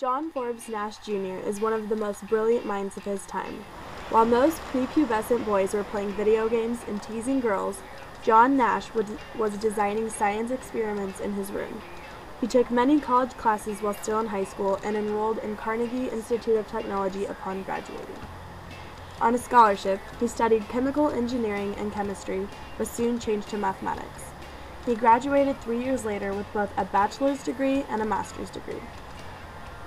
John Forbes Nash Jr. is one of the most brilliant minds of his time. While most prepubescent boys were playing video games and teasing girls, John Nash was designing science experiments in his room. He took many college classes while still in high school and enrolled in Carnegie Institute of Technology upon graduating. On a scholarship, he studied chemical engineering and chemistry, but soon changed to mathematics. He graduated 3 years later with both a bachelor's degree and a master's degree.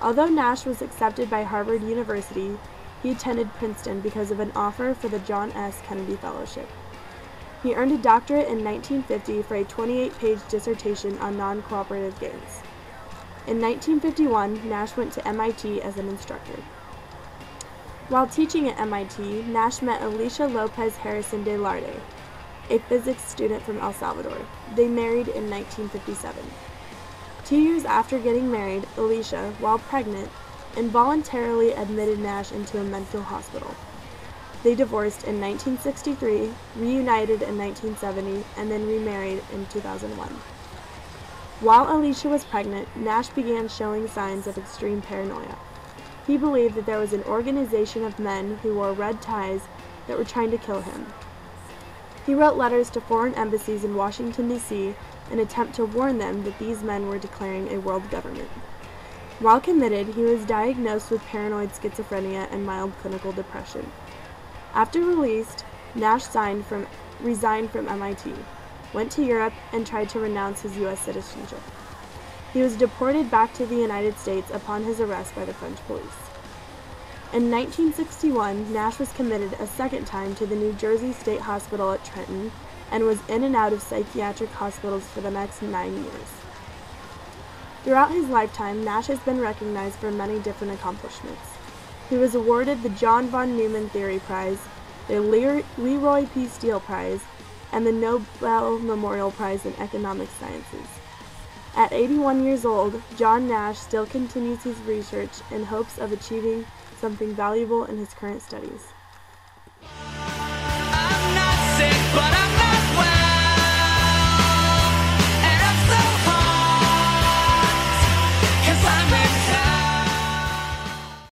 Although Nash was accepted by Harvard University, he attended Princeton because of an offer for the John S. Kennedy Fellowship. He earned a doctorate in 1950 for a 28-page dissertation on non-cooperative games. In 1951, Nash went to MIT as an instructor. While teaching at MIT, Nash met Alicia Lopez Harrison de Larde, a physics student from El Salvador. They married in 1957. 2 years after getting married, Alicia, while pregnant, involuntarily admitted Nash into a mental hospital. They divorced in 1963, reunited in 1970, and then remarried in 2001. While Alicia was pregnant, Nash began showing signs of extreme paranoia. He believed that there was an organization of men who wore red ties that were trying to kill him. He wrote letters to foreign embassies in Washington, D.C. in an attempt to warn them that these men were declaring a world government. While committed, he was diagnosed with paranoid schizophrenia and mild clinical depression. After released, Nash resigned from MIT, went to Europe, and tried to renounce his U.S. citizenship. He was deported back to the United States upon his arrest by the French police. In 1961, Nash was committed a second time to the New Jersey State Hospital at Trenton and was in and out of psychiatric hospitals for the next 9 years. Throughout his lifetime, Nash has been recognized for many different accomplishments. He was awarded the John von Neumann Theory Prize, the Leroy P. Steele Prize, and the Nobel Memorial Prize in Economic Sciences. At 81 years old, John Nash still continues his research in hopes of achieving something valuable in his current studies.